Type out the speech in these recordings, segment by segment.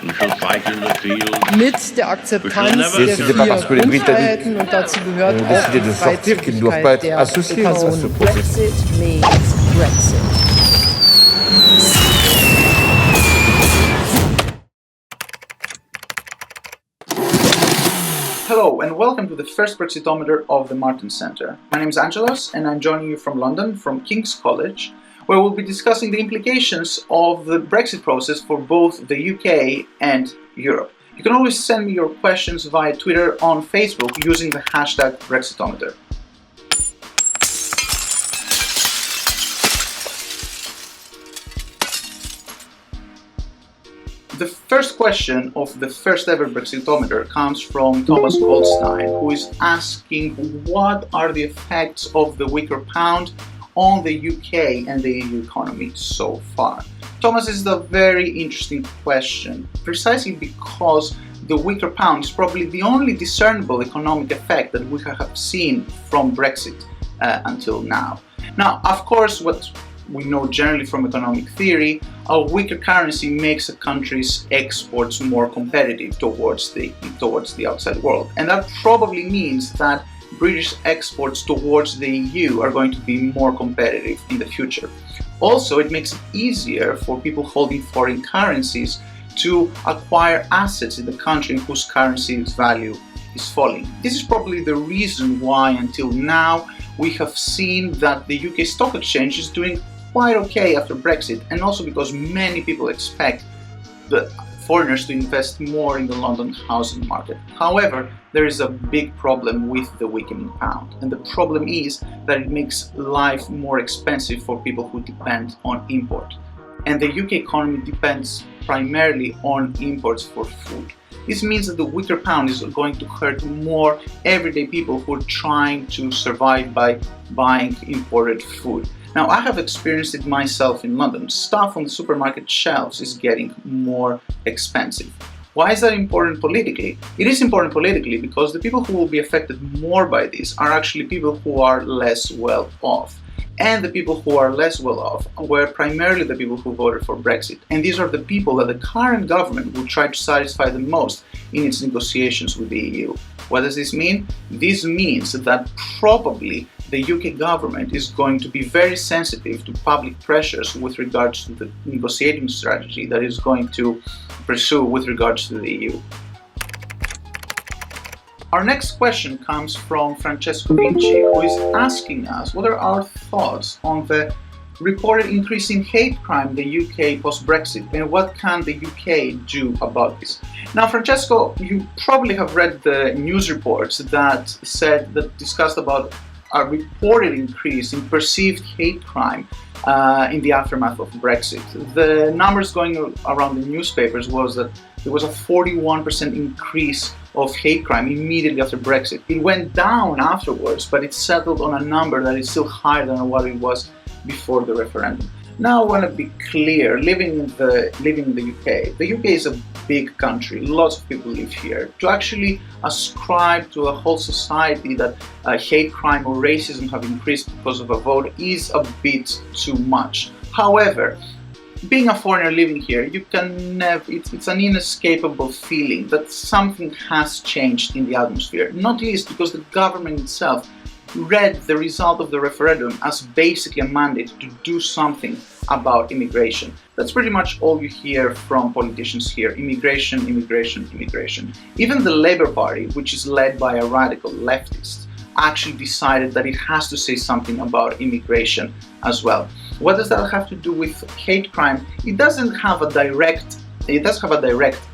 mit der Akzeptanz der vier Grundfreiheiten und dazu gehört auch die Freizügigkeit der Personen. Brexit means Brexit. Hello and welcome to the first Brexitometer of the Martens Centre. My name is Angelos and I'm joining you from London, from King's College, where we'll be discussing the implications of the Brexit process for both the UK and Europe. You can always send me your questions via Twitter or on Facebook using the hashtag Brexitometer. The first question of the first ever Brexitometer comes from Thomas Goldstein, who is asking what are the effects of the weaker pound on the UK and the EU economy so far. Thomas, this is a very interesting question, precisely because the weaker pound is probably the only discernible economic effect that we have seen from Brexit until now. Now, of course, what we know generally from economic theory, a weaker currency makes a country's exports more competitive towards the outside world. And that probably means that British exports towards the EU are going to be more competitive in the future. Also, it makes it easier for people holding foreign currencies to acquire assets in the country whose currency's value is falling. This is probably the reason why until now we have seen that the UK stock exchange is doing quite okay after Brexit, and also because many people expect the foreigners to invest more in the London housing market. However, there is a big problem with the weakening pound, and the problem is that it makes life more expensive for people who depend on import. And the UK economy depends primarily on imports for food. This means that the weaker pound is going to hurt more everyday people who are trying to survive by buying imported food. Now, I have experienced it myself in London. Stuff on the supermarket shelves is getting more expensive. Why is that important politically? It is important politically because the people who will be affected more by this are actually people who are less well off. And the people who are less well off were primarily the people who voted for Brexit. And these are the people that the current government will try to satisfy the most in its negotiations with the EU. What does this mean? This means that probably the UK government is going to be very sensitive to public pressures with regards to the negotiating strategy that is going to pursue with regards to the EU. Our next question comes from Francesco Vinci, who is asking us what are our thoughts on the reported increase in hate crime in the UK post-Brexit, and what can the UK do about this? Now, Francesco, you probably have read the news reports that discussed about a reported increase in perceived hate crime in the aftermath of Brexit. The numbers going around the newspapers was that there was a 41% increase of hate crime immediately after Brexit. It went down afterwards, but it settled on a number that is still higher than what it was before the referendum. Now I want to be clear, living in the UK is a big country, lots of people live here. To actually ascribe to a whole society that hate crime or racism have increased because of a vote is a bit too much. However, being a foreigner living here, it's an inescapable feeling that something has changed in the atmosphere, not least because the government itself read the result of the referendum as basically a mandate to do something about immigration. That's pretty much all you hear from politicians here: immigration, immigration, immigration. Even the Labour Party, which is led by a radical leftist, actually decided that it has to say something about immigration as well. What does that have to do with hate crime? It does have a direct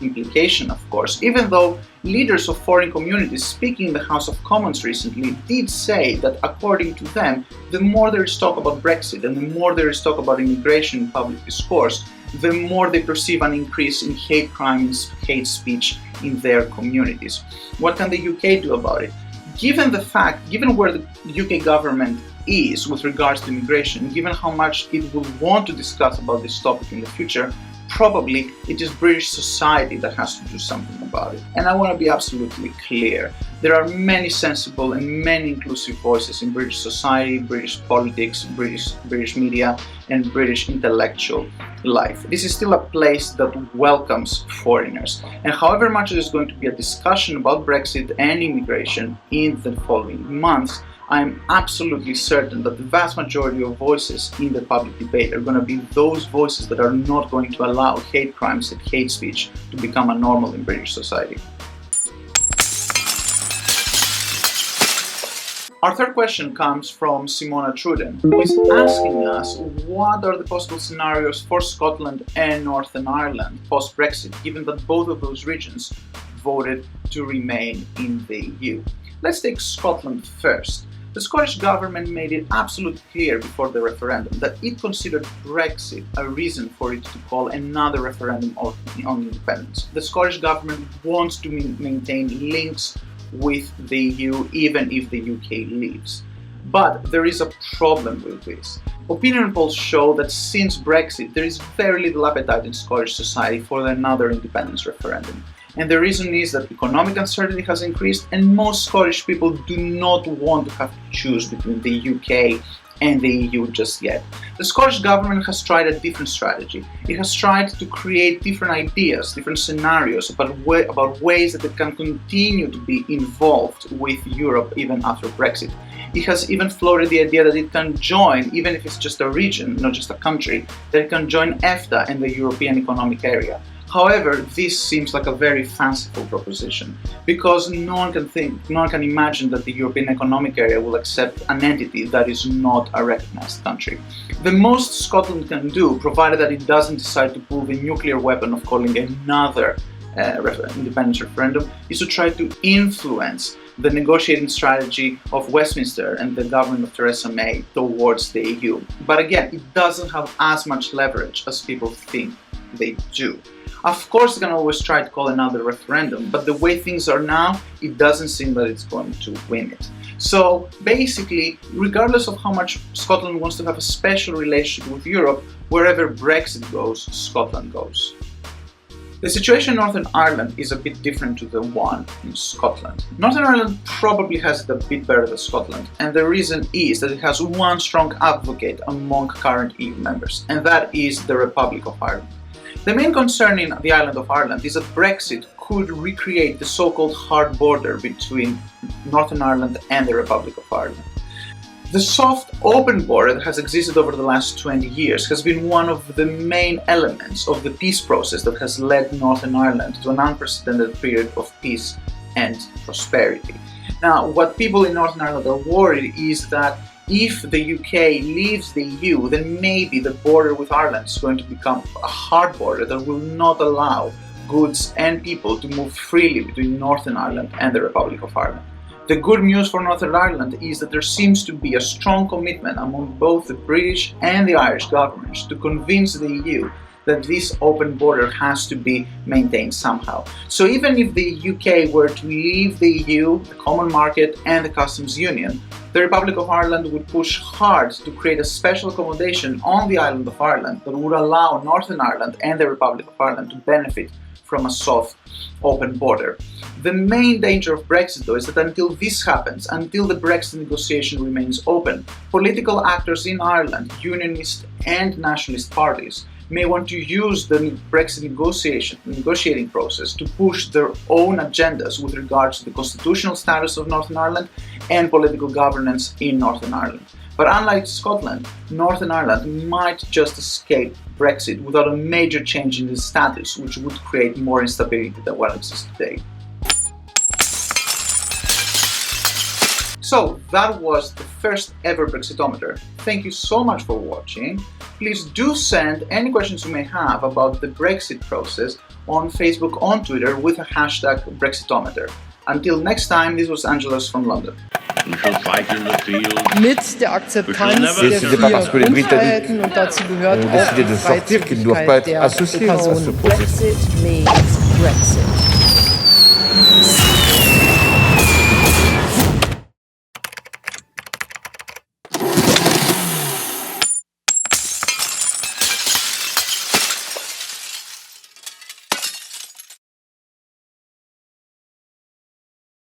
implication, of course, even though leaders of foreign communities speaking in the House of Commons recently did say that, according to them, the more there is talk about Brexit and the more there is talk about immigration in public discourse, the more they perceive an increase in hate crimes, hate speech in their communities. What can the UK do about it? Given where the UK government is with regards to immigration, given how much it will want to discuss about this topic in the future, probably it is British society that has to do something about it. And I want to be absolutely clear. There are many sensible and many inclusive voices in British society, British politics, British media, and British intellectual life. This is still a place that welcomes foreigners. And however much there is going to be a discussion about Brexit and immigration in the following months, I'm absolutely certain that the vast majority of voices in the public debate are going to be those voices that are not going to allow hate crimes and hate speech to become a normal in British society. Our third question comes from Simona Truden, who is asking us what are the possible scenarios for Scotland and Northern Ireland post-Brexit, given that both of those regions voted to remain in the EU. Let's take Scotland first. The Scottish government made it absolutely clear before the referendum that it considered Brexit a reason for it to call another referendum on independence. The Scottish government wants to maintain links with the EU even if the UK leaves. But there is a problem with this. Opinion polls show that since Brexit there is very little appetite in Scottish society for another independence referendum. And the reason is that economic uncertainty has increased and most Scottish people do not want to have to choose between the UK and the EU just yet. The Scottish government has tried a different strategy. It has tried to create different ideas, different scenarios about ways that it can continue to be involved with Europe even after Brexit. It has even floated the idea that it can join, even if it's just a region, not just a country, that it can join EFTA and the European Economic Area. However, this seems like a very fanciful proposition because no one can imagine that the European Economic Area will accept an entity that is not a recognized country. The most Scotland can do, provided that it doesn't decide to pull the nuclear weapon of calling another independence referendum, is to try to influence the negotiating strategy of Westminster and the government of Theresa May towards the EU. But again, it doesn't have as much leverage as people think they do. Of course, they can always try to call another referendum, but the way things are now, it doesn't seem that it's going to win it. So basically, regardless of how much Scotland wants to have a special relationship with Europe, wherever Brexit goes, Scotland goes. The situation in Northern Ireland is a bit different to the one in Scotland. Northern Ireland probably has it a bit better than Scotland, and the reason is that it has one strong advocate among current EU members, and that is the Republic of Ireland. The main concern in the island of Ireland is that Brexit could recreate the so-called hard border between Northern Ireland and the Republic of Ireland. The soft, open border that has existed over the last 20 years has been one of the main elements of the peace process that has led Northern Ireland to an unprecedented period of peace and prosperity. Now, what people in Northern Ireland are worried is that if the UK leaves the EU, then maybe the border with Ireland is going to become a hard border that will not allow goods and people to move freely between Northern Ireland and the Republic of Ireland. The good news for Northern Ireland is that there seems to be a strong commitment among both the British and the Irish governments to convince the EU that this open border has to be maintained somehow. So even if the UK were to leave the EU, the common market and the customs union, the Republic of Ireland would push hard to create a special accommodation on the island of Ireland that would allow Northern Ireland and the Republic of Ireland to benefit from a soft, open border. The main danger of Brexit, though, is that until this happens, until the Brexit negotiation remains open, political actors in Ireland, unionist and nationalist parties, may want to use the Brexit negotiating process to push their own agendas with regards to the constitutional status of Northern Ireland and political governance in Northern Ireland. But unlike Scotland, Northern Ireland might just escape Brexit without a major change in its status, which would create more instability than what exists today. So that was the first ever Brexitometer. Thank you so much for watching. Please do send any questions you may have about the Brexit process on Facebook, on Twitter with a hashtag Brexitometer. Until next time, this was Angelos from London. Mit der Akzeptanz der vier Grundfreiheiten und dazu gehört auch die Freizügigkeit der Personen. Brexit means Brexit.